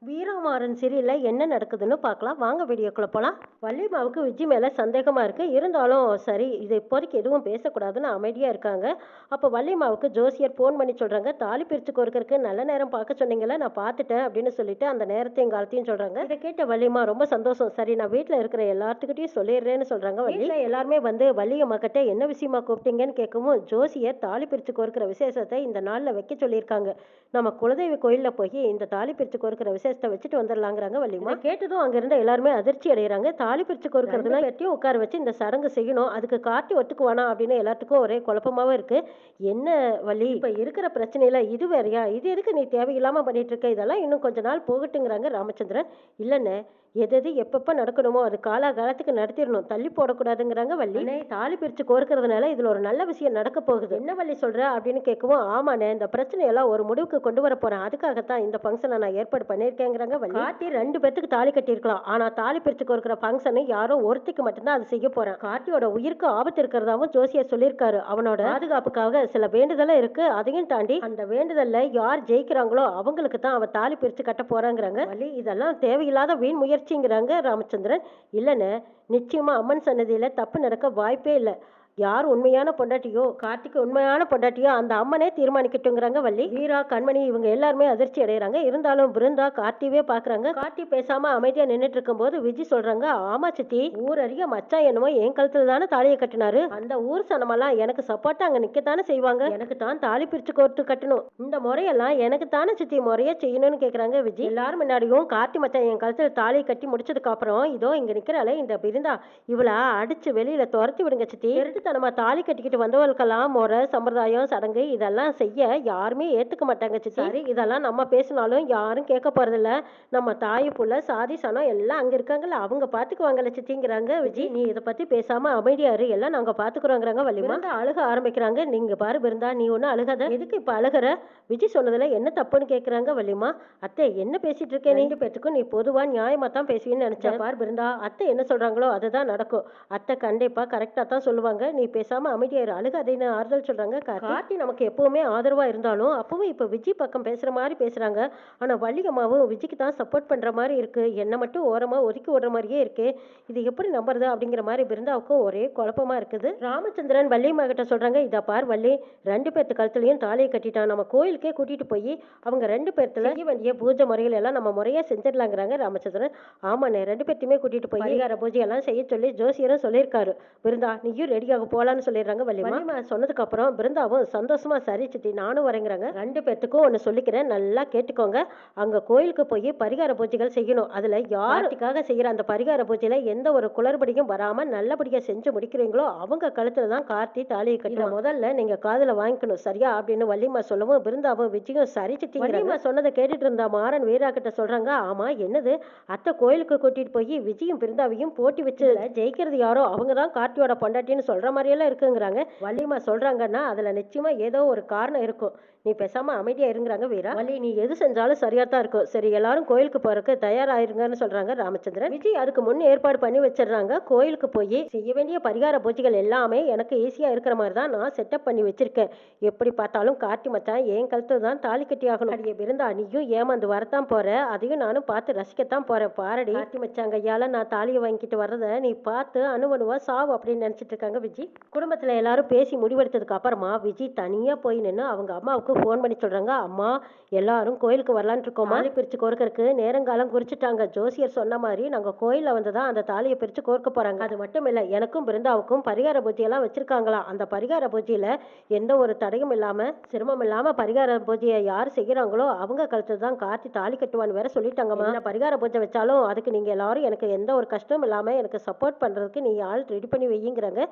வீரமாறன் சீரியல்ல என்ன நடக்குதுன்னு பார்க்கலாம். வாங்க வீடியோக்குள்ள போலாம். வள்ளிமாவுக்கு விஜி மேல சந்தேகமா இருக்கு. இருந்தாலும் சரி இது இப்போதைக்கு எதுவும் பேசக்கூடாதுன்னு அமைதியா இருக்காங்க. அப்போ வள்ளிமாவுக்கு ஜோசியர் ஃபோன் பண்ணி சொல்றாங்க, தாலி பிரிச்சு கோர்க்கறதுக்கு நல்ல நேரம் பார்க்க சொன்னீங்கல்ல, நான் பார்த்துட்டேன் அப்படின்னு சொல்லிட்டு அந்த நேரத்தையும் காலத்தையும் சொல்றாங்க. இதை கேட்ட வள்ளிமா ரொம்ப சந்தோஷம். சரி நான் வீட்டில் இருக்கிற எல்லாத்துக்கிட்டையும் சொல்லிடுறேன்னு சொல்றாங்க. வீட்டில் எல்லாருமே வந்து வள்ளியம்மா கிட்ட என்ன விஷயமா கூப்பிட்டீங்கன்னு கேட்கவும், ஜோசியர் தாலி பிரிச்சு கோர்க்கிற விசேஷத்தை இந்த நாளில் வைக்க சொல்லியிருக்காங்க. நம்ம குலதெய்வ கோயிலில் போய் இந்த தாலி பிரிச்சு கோர்க்கிற விசேஷத்தை வச்சுட்டு வந்துடலாங்கிறாங்க வள்ளிமா. கேட்டதும் அங்க இருந்த எல்லாருமே அதிர்ச்சி அடைகிறாங்க. தாலி பிரிச்சு கோர்க்கறதுல வெட்டியும் உட்கார வச்சு இந்த சடங்கு செய்யணும், அதுக்கு கார்த்தி ஒத்துக்குவானா அப்படின்னு எல்லாத்துக்கும் ஒரே குழப்பமாவே இருக்கு. என்ன வள்ளி, இப்ப இருக்கிற பிரச்சனையில இது வேறையா? இது எதுக்கு நீ தேவையில்லாம பண்ணிட்டு இருக்க? இதெல்லாம் இன்னும் கொஞ்ச நாள் போகட்டுங்கிறாங்க ராமச்சந்திரன். இல்லன்னு எது எது எப்பப்ப நடக்கணுமோ அது காலகாலத்துக்கு நடத்திடணும், தள்ளி போடக்கூடாதுங்கிறாங்க வள்ளி. தாலி பிரிச்சு கோர்க்கறதுனால இதுல ஒரு நல்ல விஷயம் நடக்க போகுது. என்ன வள்ளி சொல்ற அப்படின்னு கேட்கவும், ஆமாண்ணே இந்த பிரச்சனையெல்லாம் ஒரு முடிவுக்கு கொண்டு வர போறேன், அதுக்காகத்தான் இந்த ஃபங்க்ஷனை நான் ஏற்பாடு பண்ணியிருக்கேங்கிறாங்க வள்ளி. கார்த்தி 2 பேத்துக்கு தாலி கட்டியிருக்கலாம், ஆனா தாலி பிரிச்சு கோர்க்கிற ஃபங்க்ஷனை யாரோ ஒருத்திக்கு மட்டும்தான் அது செய்ய போறேன். கார்த்தியோட உயிருக்கு ஆபத்து இருக்கிறதாவும் ஜோசியர் சொல்லியிருக்காரு. அவனோட பாதுகாப்புக்காக சில வேண்டுதலும் இருக்கு. அதையும் தாண்டி அந்த வேண்டுதல்ல யார் ஜெயிக்கிறாங்களோ அவங்களுக்கு தான் அவ தாலி பிரிச்சு கட்ட போறாங்கிறாங்க வள்ளி. இதெல்லாம் தேவையில்லாத வீண் முயற்சிங்கிறாங்க ராமச்சந்திரன். இல்லைன்னு நிச்சயமா அம்மன் சன்னதியில தப்பு நடக்க வாய்ப்பே இல்லை. யார் உண்மையான பொண்டாட்டியோ, கார்த்திக்கு உண்மையான பொண்டாட்டியோ அந்த அம்மனே தீர்மானிக்கட்டுங்கிறாங்க வள்ளி. வீரா, கண்மணி இவங்க எல்லாருமே அதிர்ச்சி அடைகிறாங்க. இருந்தாலும் பிருந்தா கார்த்திவே பாக்குறாங்க. கார்த்தி பேசாம அமைதியா நின்றுட்டு இருக்கும் போது விஜி சொல்றாங்க, ஆமா சித்தி, ஊர் அறிய மச்சான் என்னமோ என் கழுத்துல தானே தாலியை கட்டினாரு. அந்த ஊர் சனமெல்லாம் எனக்கு சப்போர்ட்டா அங்க நிக்கத்தானே செய்வாங்க. எனக்கு தான் தாலி பிரிச்சு கோர்த்து கட்டணும், இந்த முறையெல்லாம் எனக்கு தானே சித்தி முறையா செய்யணும்னு கேக்குறாங்க விஜி. எல்லாரும் முன்னாடியும் கார்த்தி மச்சான் என் கழுத்துல தாலியை கட்டி முடிச்சதுக்கு அப்புறம் இதோ இங்க நிக்கிறாளே இந்த பிருந்தா, இவளை அடிச்சு வெளியில துரத்தி விடுங்க சித்தி. நம்ம தாலி கட்டிக்கிட்டு வந்தவர்களுக்கெல்லாம் முறை, சம்பிரதாயம், சடங்கு இதெல்லாம் செய்ய யாருமே ஏத்துக்க மாட்டாங்க சித்தி. சரி இதெல்லாம் நம்ம பேசினாலும் யாரும் கேட்க போறதில்ல. நம்ம தாய் புள்ள சாதி சனம் எல்லாம் அங்க இருக்காங்கல்ல, அவங்க பாத்துக்குவாங்கல்ல சித்திங்கிறாங்க விஜி. நீ இதை பத்தி பேசாம அமைதியாரு, எல்லாம் நாங்க பாத்துக்கிறோங்கிறாங்க வள்ளிமா. அழுக ஆரம்பிக்கிறாங்க. நீங்க பாரு பிருந்தா, நீ ஒண்ணு அழுகாத, எதுக்கு இப்ப அழுகிற? விஜி சொன்னதுல என்ன தப்புன்னு கேக்குறாங்க வள்ளிமா. அத்தை என்ன பேசிட்டு இருக்கேன்? நீங்க பேத்துக்கும் நீ பொதுவா நியாயமா தான் பேசுவீன்னு நினைச்சேன். பாரு பிருந்தா, அத்தை என்ன சொல்றாங்களோ அதுதான் நடக்கும். அத்தை கண்டிப்பா கரெக்டா தான் சொல்லுவாங்க, நீ பேசாம அமைதியாயிரு, அழுகாதேன்னு ஆறுதல் சொல்றாங்க. கார்த்தி நமக்கு எப்பவுமே ஆதரவா இருந்தாலும் அப்பவும் இப்ப விஜி பக்கம் பேசுற மாதிரி பேசுறாங்க. ஆனா வள்ளி அம்மாவும் விஜிக்கு தான் சப்போர்ட் பண்ற மாதிரி இருக்கு, என்ன மட்டும் ஓரமா ஒதுக்கி விடுற மாதிரியே இருக்கு. இது எப்படி நம்புறது அப்படிங்கிற மாதிரி பிருந்தாவுக்கும் ஒரே குழப்பமா இருக்குது. ராமச்சந்திரன் வள்ளியம்மா கிட்ட சொல்றாங்க, இதை பார் வள்ளி, 2 பேர்த்து கழுத்துலயும் தாலியை கட்டிட்டான், நம்ம கோயிலுக்கே கூட்டிட்டு போய் அவங்க 2 பேர்த்துல செய்ய வேண்டிய பூஜை முறைகள் எல்லாம் நம்ம முறையா செஞ்சிடலாங்கிறாங்க ராமச்சந்திரன். ஆமாண்ணே 2 பேர்த்தையுமே கூட்டிட்டு போய் பரிகார பூஜை எல்லாம் செய்ய சொல்லி ஜோசியரும் சொல்லியிருக்காரு. பிருந்தா நீயும் ரெடியாக போலான்னு சொல்லிடுறாங்க வள்ளிமா. சொன்னதுக்கு அப்புறம் பிருந்தாவும் சந்தோஷமா சரி சித்தி நானும் வரேங்கிறாங்க. 2 பேத்துக்கும் ஒன்னு சொல்லிக்கிறேன், நல்லா கேட்டுக்கோங்க. அங்க கோயிலுக்கு போய் பரிகார பூஜைகள் செய்யணும். அதுல யாருக்காக செய்யற அந்த பரிகார பூஜையில எந்த ஒரு குளறுபடியும் வராம நல்லபடியா செஞ்சு முடிக்கிறீங்களோ அவங்க கழுத்துல தான் கார்த்தி தாலியை கட்டணும். முதல்ல நீங்க காதுல வாங்கிக்கணும் சரியா அப்படின்னு வள்ளிமா சொல்லவும் பிருந்தாவும் விஜயும் சரி சித்தி. வள்ளிமா சொன்னதை கேட்டுட்டு இருந்தா மாறன் வீரா கிட்ட சொல்றாங்க, ஆமா என்னது அத்தை கோயிலுக்கு கூட்டிட்டு போய் விஜயும் பிருந்தாவையும் போட்டி வச்சு ஜெயிக்கிறது யாரோ அவங்க தான் கார்த்தியோட பொண்டாட்டின்னு சொல்ற மாதிரியெல்லாம் இருக்குங்கிறாங்க. வள்ளிமா சொல்றாங்கன்னா அதுல நிச்சயமா ஏதோ ஒரு காரணம் இருக்கும், நீ பேசாம அமைதியா இருங்கிறாங்க வீரா. வள்ளி நீ எது செஞ்சாலும் சரியா தான் இருக்கும், சரி எல்லாரும் கோயிலுக்கு போறதுக்கு தயாராயிருங்கன்னு சொல்றாங்க ராமச்சந்திரன். விஜய் அதுக்கு முன் ஏற்பாடு பண்ணி வச்சிடறாங்க. கோயிலுக்கு போய் செய்ய வேண்டிய பரிகார பூஜைகள் எல்லாமே எனக்கு ஈஸியா இருக்கிற மாதிரி தான் நான் செட்டப் பண்ணி வச்சிருக்கேன். எப்படி பார்த்தாலும் கார்த்தி மச்சான் என் கழுத்துல தான் தாலி கட்டி ஆகணும். அடியே பிருந்தா நீயும் ஏமாந்து வரத்தான் போற, அதையும் நானும் பார்த்து ரசிக்கத்தான் போறேன். பாரடி கார்த்தி மச்சான் கையால நான் தாலியை வாங்கிட்டு வர்றத நீ பார்த்து அணுவணுவா சாவு அப்படின்னு நினைச்சிட்டு இருக்காங்க விஜய். குடும்பத்துல எல்லாரும் பேசி முடிவெடுத்ததுக்கு அப்புறமா விஜய் தனியா போய் நின்று அவங்க அம்மாவுக்கு ஃபோன் பண்ணி சொல்றாங்க, அம்மா எல்லாரும் கோயிலுக்கு வரலான் இருக்கோம், தாலி பிரிச்சு கோர்க்கறதுக்கு நேரங்காலம் குறிச்சிட்டாங்க. ஜோசியர் சொன்ன மாதிரி நாங்க கோயில்ல வந்துதான் அந்த தாலியை பிரிச்சு கோர்க்க போறாங்க. அது மட்டும் இல்ல எனக்கும் பிருந்தாவுக்கும் பரிகார பூஜையெல்லாம் வச்சிருக்காங்களா. அந்த பரிகார பூஜையில எந்த ஒரு தடையும் இல்லாம சிரமம் இல்லாம பரிகார பூஜையை யார் செய்யறாங்களோ அவங்க கழுத்துல தான் கார்த்தி தாலி கட்டுவான்னு வேற சொல்லிட்டாங்கம்மா. பரிகார பூஜை வச்சாலும் அதுக்கு நீங்க எல்லாரும் எனக்கு எந்த ஒரு கஷ்டமும் இல்லாம எனக்கு சப்போர்ட் பண்றதுக்கு நீ ஆள் ரெடி பண்ணி வையுங்கிறாங்க.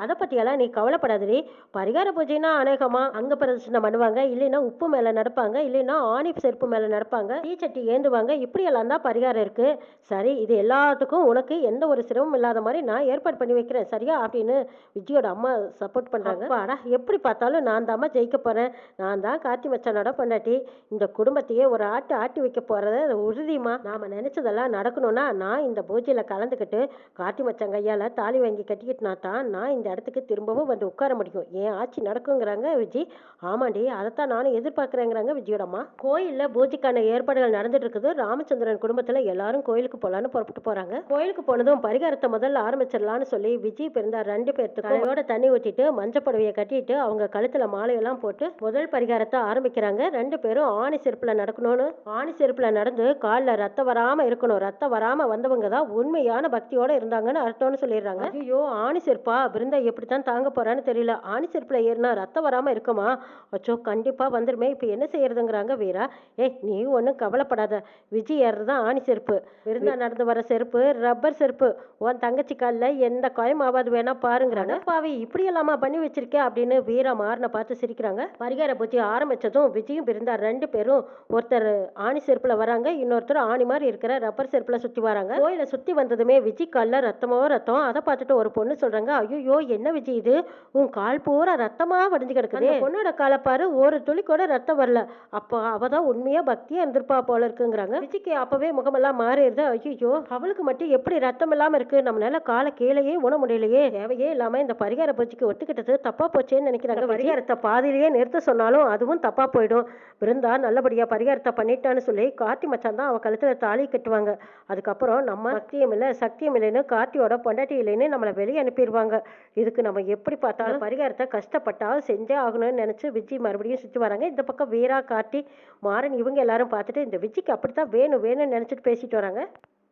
அதை பற்றியெல்லாம் நீ கவலைப்படாதடி. பரிகார பூஜைனா அநேகமா அங்க பிரதர்ஷனம் பண்ணுவாங்க, இல்லைன்னா உப்பு மேலே நடப்பாங்க, இல்லைன்னா ஆணி செருப்பு மேலே நடப்பாங்க, தீச்சட்டி ஏந்துவாங்க, இப்படியெல்லாம் தான் பரிகாரம் இருக்கு. சரி இது எல்லாத்துக்கும் உனக்கு எந்த ஒரு சிரமம் இல்லாத மாதிரி நான் ஏற்பாடு பண்ணி வைக்கிறேன் சரியா அப்படின்னு விஜயோட அம்மா சப்போர்ட் பண்றாங்க. ஆனா எப்படி பார்த்தாலும் நான் தான் அம்மா ஜெயிக்க போறேன், நான் தான் கார்த்தி மச்சானோட பொண்டாட்டி, இந்த குடும்பத்தையே ஒரு ஆட்டு ஆட்டி வைக்க போறத உறுதிமா. நாம நினைச்சதெல்லாம் நடக்கணும்னா நான் இந்த பூஜையில கலந்துக்கிட்டு கார்த்தி மச்சான் கையால தாலி வாங்கி கட்டிக்கிட்டுனா தான் நான் தான் இந்த இடத்துக்கு திரும்பவும் வந்து உட்கார முடியும், என் ஆட்சி நடக்குங்கிறாங்க விஜி. ஆமாண்டி, அதைத்தான் நானும் எதிர்பார்க்குறேங்கிறாங்க விஜயோட அம்மா. கோயிலில் பூஜைக்கான ஏற்பாடுகள் நடந்துட்டு இருக்குது. ராமச்சந்திரன் குடும்பத்தில் எல்லாரும் கோயிலுக்கு போகலான்னு புறப்பட்டு போகிறாங்க. கோயிலுக்கு போனதும் பரிகாரத்தை முதல்ல ஆரம்பிச்சிடலான்னு சொல்லி விஜய் பிறந்தா 2 பேர்த்துக்கும் தலையோட தண்ணி ஊற்றிட்டு மஞ்சள் புடவையை கட்டிட்டு அவங்க கழுத்தில் மாலையெல்லாம் போட்டு முதல் பரிகாரத்தை ஆரம்பிக்கிறாங்க. 2 பேரும் ஆணி செருப்பில் நடக்கணும்னு ஆணி செருப்பில் நடந்து காலில் ரத்தம் வராமல் இருக்கணும், ரத்தம் வராமல் வந்தவங்க தான் உண்மையான பக்தியோட இருந்தாங்கன்னு அர்த்தம்னு சொல்லிடுறாங்க. ஐயோ, ஆணி செருப்பா? பிருந்தா எப்படித்தான் தாங்க போறான்னு தெரியல. ஆணி செருப்பில் ஏறினா ரத்தம் வராமல் இருக்குமா? அச்சோ, கண்டிப்பாக வந்துருமே, இப்போ என்ன செய்யறதுங்கிறாங்க வீரா. ஏய், நீ ஒன்றும் கவலைப்படாத, விஜய் ஏறுறது தான் ஆணி செருப்பு. பிருந்தா நடந்து வர செருப்பு ரப்பர் செருப்பு. உன் தங்கச்சி காலில் எந்த காயம் ஆகாது, வேணா பாருங்கிறாங்க. பாவி, இப்படி எல்லாமா பண்ணி வச்சிருக்கேன் அப்படின்னு வீரா மாறனை பார்த்து சிரிக்கிறாங்க. பரிகார பூஜை ஆரம்பிச்சதும் விஜயும் பிருந்தா 2 பேரும் ஒருத்தர் ஆணி செருப்புல வராங்க, இன்னொருத்தர் ஆணி மாதிரி இருக்கிற ரப்பர் செருப்புல சுத்தி வராங்க. கோயில சுத்தி வந்ததுமே விஜய் கால்ல ரத்தமோ ரத்தம். அதை பார்த்துட்டு ஒரு பொண்ணு சொல்றாங்க, ஐயோ என்ன விஜய் இது, உன் கால் பூரா ரத்தமா வடிஞ்சு கிடக்குது. பொண்ணோட காலை பாரு, ஒரு துளி கூட ரத்தம் வரல. அப்போ அவதான் உண்மையா பக்தியா இருந்திருப்பா போல இருக்குங்கிறாங்க. விஜய்க்கு அப்பவே முகமெல்லாம் மாறிடுது. ஐயோ, அவளுக்கு மட்டும் எப்படி ரத்தம் இல்லாம இருக்கு, நம்மளால காலை கீழேயே உண முடியலையே, தேவையே இல்லாம இந்த பரிகார பூஜைக்கு ஒத்துக்கிட்டது தப்பா போச்சேன்னு நினைக்கிறாங்க. பரிகாரத்தை பாதியிலேயே நிறுத்த சொன்னாலும் அதுவும் தப்பா போயிடும். பிருந்தா நல்லபடியா பரிகாரத்தை பண்ணிட்டான்னு சொல்லி கார்த்தி மச்சான் தான் அவ கழுத்துல தாலி கட்டுவாங்க. அதுக்கப்புறம் நம்ம சக்தியம் இல்லை சக்தியம் இல்லைன்னு கார்த்தியோட பொண்டாட்டி இல்லைன்னு நம்மளை வெளியே அனுப்பிடுவாங்க. இதுக்கு நம்ம எப்படி பார்த்தாலும் பரிகாரத்தை கஷ்டப்பட்டாலும் செஞ்சே ஆகணும்னு நினைச்சு விஜய் மறுபடியும் சுற்றி வராங்க. இந்த பக்கம் வீரா, கார்த்தி, மாறன் இவங்க எல்லாரும் பார்த்துட்டு இந்த விஜய்க்கு அப்படித்தான் வேணும் வேணும்னு நினைச்சிட்டு பேசிட்டு வராங்க.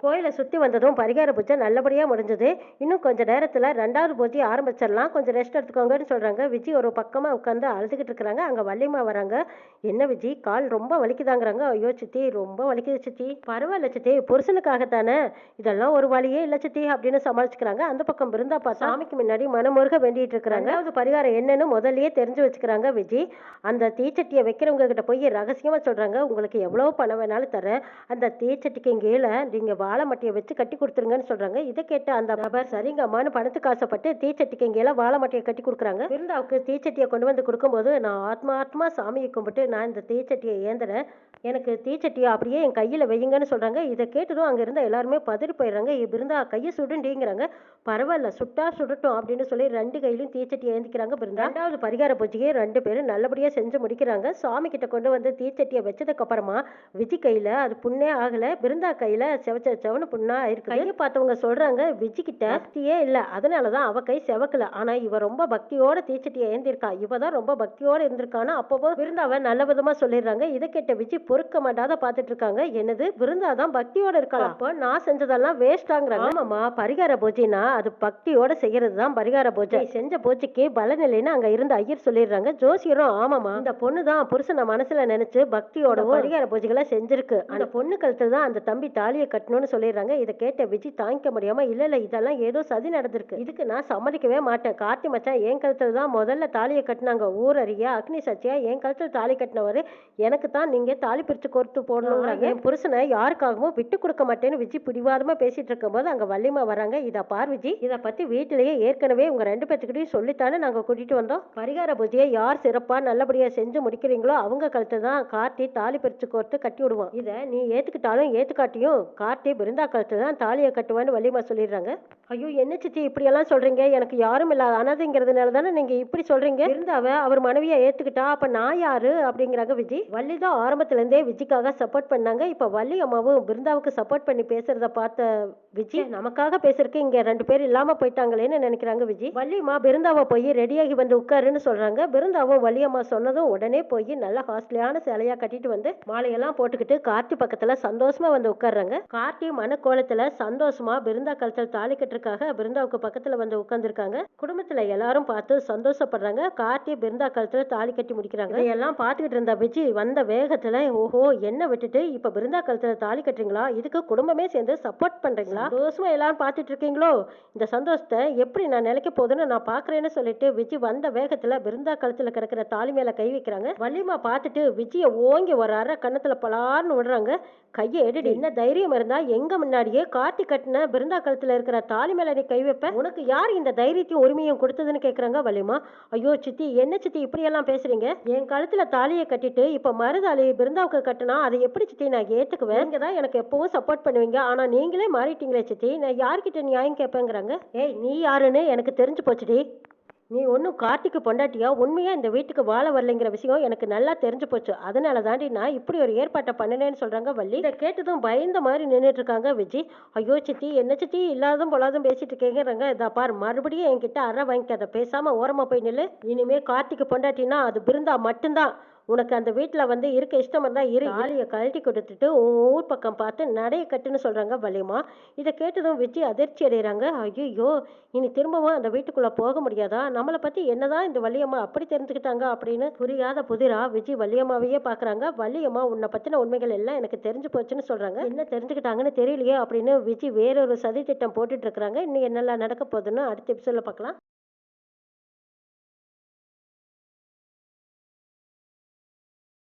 கோயிலை சுற்றி வந்ததும் பரிகார பூஜை நல்லபடியாக முடிஞ்சது. இன்னும் கொஞ்சம் நேரத்தில் 2வது பூஜை ஆரம்பிச்சிடலாம், கொஞ்சம் ரெஸ்ட் எடுத்துக்கோங்கன்னு சொல்கிறாங்க. விஜய் ஒரு பக்கமாக உட்காந்து அழுதுகிட்டு இருக்கிறாங்க. அங்கே வள்ளியம்மா வராங்க. என்ன விஜய், கால் ரொம்ப வலிக்குதாங்கிறாங்க. ஐயோ சித்தி, ரொம்ப வலிக்குது சித்தி. பரவாயில்ல சித்தி, புருஷனுக்காகத்தானே, இதெல்லாம் ஒரு வழியே இல்லை சித்தி அப்படின்னு சமாளிச்சுக்கிறாங்க. அந்த பக்கம் பிருந்தா பார்த்தா சாமிக்கு முன்னாடி மனமுருக வேண்டிட்டு இருக்கிறாங்க. அதாவது பரிகாரம் என்னன்னு முதல்லயே தெரிஞ்சு வச்சுக்கிறாங்க விஜய். அந்த தீச்சட்டியை வைக்கிறவங்க கிட்ட போய் ரகசியமாக சொல்கிறாங்க, உங்களுக்கு எவ்வளோ பணம் வேணாலும் தரேன், அந்த தீச்சட்டிக்கு கீழே நீங்கள் வாழை மட்டையை வச்சு கட்டி கொடுத்துருங்கன்னு சொல்றாங்க. இதை கேட்ட அந்த நபர் சரிங்க அம்மான்னு பணத்துக்கு ஆசைப்பட்டு தீச்சட்டிக்கு இங்கேல வாழை மட்டையை கட்டி கொடுக்குறாங்க. விருந்தாவுக்கு தீச்சட்டியை கொண்டு வந்து கொடுக்கும்போது, நான் ஆத்மா சாமியை கும்பிட்டு நான் இந்த தீச்சட்டியை ஏந்துறேன், எனக்கு தீச்சட்டியை அப்படியே என் கையில் வையுங்கன்னு சொல்றாங்க. இதை கேட்டதும் அங்கே இருந்த எல்லாருமே பதறி போயிடுறாங்க. பிருந்தா, கையை சுடுண்டிங்கிறாங்க. பரவாயில்ல, சுட்டா சுடட்டும் அப்படின்னு சொல்லி 2 கையிலையும் தீச்சட்டியை ஏந்திக்கிறாங்க பிருந்தா. 2வது பரிகார பூஜையை 2 பேரும் நல்லபடியாக செஞ்சு முடிக்கிறாங்க. சாமி கிட்ட கொண்டு வந்து தீச்சட்டியை வச்சதுக்கு அப்புறமா விஜய் கையில் அது புண்ணே ஆகலை, பிருந்தா கையில் செவன்னு புண்ணா இருக்கு. கையை பார்த்தவங்க சொல்றாங்க, விஜய் கிட்ட பக்தியே இல்லை, அதனாலதான் அவ கை செவக்கல. ஆனா இவ ரொம்ப பக்தியோட தீச்சட்டியை ஏந்திருக்கா, இவதான் ரொம்ப பக்தியோட இருந்திருக்கானா அப்போ விருந்தாவ நல்ல விதமா சொல்லிடுறாங்க. இதை கேட்ட விஜய் பொறுக்க மாட்டாத பார்த்துட்டு இருக்காங்க. என்னது, விருந்தாதான் பக்தியோட இருக்கலாம், அப்போ நான் செஞ்சதெல்லாம் வேஸ்டாங்கிறாங்க. ஆமாமா, பரிகார பூஜைனா அது பக்தியோட செய்யறது தான் பரிகார பூஜை. செஞ்ச பூஜைக்கு பலன் இல்லைன்னு அங்க இருந்த ஐயர் சொல்லிடுறாங்க. ஜோசியரும் ஆமாமா, இந்த பொண்ணு தான் புருஷனை மனசுல நினைச்சு பக்தியோட பரிகார பூஜைகளை செஞ்சிருக்கு, அந்த பொண்ணு கழுத்துல தான் அந்த தம்பி தாலியை கட்டணும்னு சொல்லிடுறாங்க. இதை கேட்ட விஜய் தாங்கிக்க முடியாம, இல்ல இதெல்லாம் ஏதோ சதி நடந்திருக்கு, இதுக்கு நான் சம்மதிக்கவே மாட்டேன். கார்த்தி மச்சான் என் கழுத்துல தான் முதல்ல தாலியை கட்டினாங்க, ஊரறியா அக்னி சாட்சியா என் கழுத்துல தாலி கட்டினவரு, எனக்கு தான் நீங்க தாலி பிரிச்சு கொடுத்து போடணுங்கிறாங்க. என் புருஷனை யாருக்காகவும் விட்டு கொடுக்க மாட்டேன்னு விஜய் பிடிவாதமா பேசிட்டு இருக்கும் போது அங்க வள்ளிமா வராங்க. இதை பார் விஜய், இதை பத்தி வீட்டிலேயே ஏற்கனவே உங்க 2 பேத்துக்கிட்டையும் சொல்லித்தானே நாங்க கூட்டிட்டு வந்தோம். பரிகார பூஜையை யார் சிறப்பா நல்லபடியா செஞ்சு முடிக்கிறீங்களோ அவங்க கழுத்துல தான் கார்த்தி தாலி பிரிச்சு கோர்த்து கட்டி விடுவோம். இதை நீ ஏத்துக்கிட்டாலும் ஏத்துக்காட்டியும் கார்த்தி பிருந்தா கழுத்துல தான் தாலியை கட்டுவான்னு வள்ளிமா சொல்லிடுறாங்க. ஐயோ, என்ன சித்தி இப்படியெல்லாம் சொல்றீங்க, எனக்கு யாரும் இல்லாத அனாதைங்கிறதுனால தானே நீங்க இப்படி சொல்றீங்க, இருந்தாவ அவர் மனைவியை ஏத்துக்கிட்டா அப்ப நான் யாரு அப்படிங்கிறாங்க விஜய். வள்ளி தான் ஆரம்பத்துல இருந்தே விஜய்க்காக சப்போர்ட் பண்ணாங்க. இப்ப வள்ளி அம்மாவும் பிருந்தாவுக்கு சப்போர்ட் பண்ணி பேசுறத பார்த்த விஜய், நமக்காக பேசுறதுக்கு இங்க 2 பேர் இல்லாம போயிட்டாங்களேன்னு நினைக்கிறாங்க விஜய். வள்ளியம்மா பிருந்தாவை போய் ரெடியாகி வந்து உட்காருன்னு சொல்றாங்க. பிருந்தாவும் வள்ளியம்மா சொன்னதும் உடனே போய் நல்ல காஸ்ட்லியான சேலையா கட்டிட்டு வந்து மாலையெல்லாம் போட்டுக்கிட்டு கார்த்தி பக்கத்துல சந்தோஷமா வந்து உட்கார்றாங்க. கார்த்தி மனக்கோலத்துல சந்தோஷமா பிருந்தா கழுத்தில் தாலி கட்டுறதுக்காக பிருந்தாவுக்கு பக்கத்துல வந்து உட்கார்ந்துருக்காங்க. குடும்பத்துல எல்லாரும் பார்த்து சந்தோஷப்படுறாங்க. கார்த்தி பிருந்தா கழுத்துல தாலி கட்டி முடிக்கிறாங்க. இதையெல்லாம் பார்த்துக்கிட்டு இருந்த விஜய் வந்த வேகத்துல, ஓஹோ, என்ன விட்டுட்டு இப்ப பிருந்தா கழுத்துல தாலி கட்டுறீங்களா, இதுக்கு குடும்பமே சேர்ந்து சப்போர்ட் பண்றீங்களா, சந்தோஷமா எல்லாரும் பார்த்துட்டு இருக்கீங்களோ, இந்த சந்தோஷத்தை எப்படி நான் நிலைக்க போகுதுன்னு நான் பாக்குறேன்னு சொல்லிட்டு விஜய் வந்த வேகத்துல பிருந்தா கழுத்துல கிடக்கிற தாலி மேல கை வைக்கிறாங்க. வள்ளிமா பார்த்துட்டு விஜய ஓங்கி ஒரு அரை கண்ணத்துல பலார்னு விடுறாங்க. கையை எடுடி. என்ன தைரியம் இருந்தா எங்க முன்னாடியே கார்த்திக் கட்டின பிருந்தா கழுத்துல இருக்கிற தாலி மேல நீ கை வைப்ப? உனக்கு யார் இந்த தைரியத்தையும் உரிமையும் கொடுத்ததுன்னு கேக்குறாங்க வள்ளிமா. ஐயோ சித்தி, என்ன சித்தி இப்படி எல்லாம் பேசுறீங்க? என் கழுத்துல தாலியை கட்டிட்டு இப்ப மறுதாலி பிருந்தாவுக்கு கட்டினா அதை எப்படி சித்தி நான் ஏத்துக்குவேன்? நீங்க தான் எனக்கு எப்பவும் சப்போர்ட் பண்ணுவீங்க, ஆனா நீங்களே மாறிட்டீங்களே சித்தி, நான் யார்கிட்ட நியாயம் கேட்பேங்கிறாங்க. ஏய், நீ யாருன்னு எனக்கு தெரிஞ்சு போச்சுடி. நீ ஒன்றும் கார்த்திக்கு பொண்டாட்டியா உண்மையா இந்த வீட்டுக்கு வாழ வரலைங்கிற விஷயம் எனக்கு நல்லா தெரிஞ்சு போச்சு. அதனால தாண்டி நான் இப்படி ஒரு ஏற்பாட்டை பண்ணினேன்னு சொல்றாங்க வள்ளி. இதை கேட்டதும் பயந்த மாதிரி நின்றுட்டு இருக்காங்க விஜி. ஐயோ சித்தி, என்ன சித்தி இல்லாதும் பொல்லாதும் பேசிட்டு இருக்கேங்கிறாங்க. இதை பார், மறுபடியும் என்கிட்ட அற வாங்கிக்காத, பேசாம ஓரமா போய் நில்லு. இனிமே கார்த்திக்கு பொண்டாட்டினா அது பிருந்தா மட்டும்தான். உனக்கு அந்த வீட்டில் வந்து இருக்க இஷ்டம் இருந்தால் இரு, தாலியை கழட்டி கொடுத்துட்டு ஊர் பக்கம் பார்த்து நடைய கட்டுன்னு சொல்கிறாங்க வள்ளிமா. இதை கேட்டதும் விஜி அதிர்ச்சி அடைகிறாங்க. ஐயோ, இனி திரும்பவும் அந்த வீட்டுக்குள்ளே போக முடியாதா? நம்மளை பற்றி என்னதான் இந்த வள்ளியம்மா அப்படி தெரிஞ்சுக்கிட்டாங்க அப்படின்னு புரியாத புதிரா விஜி வள்ளியம்மாவையே பார்க்குறாங்க. வள்ளியம்மா, உன்னை பற்றின உண்மைகள் எல்லாம் எனக்கு தெரிஞ்சு போச்சுன்னு சொல்கிறாங்க. என்ன தெரிஞ்சுக்கிட்டாங்கன்னு தெரியலையே அப்படின்னு விஜி வேறொரு சதி திட்டம் போட்டுட்டு இருக்கிறாங்க. இன்னும் என்னெல்லாம் நடக்க போகுதுன்னு அடுத்த எபிசோடில் பார்க்கலாம்.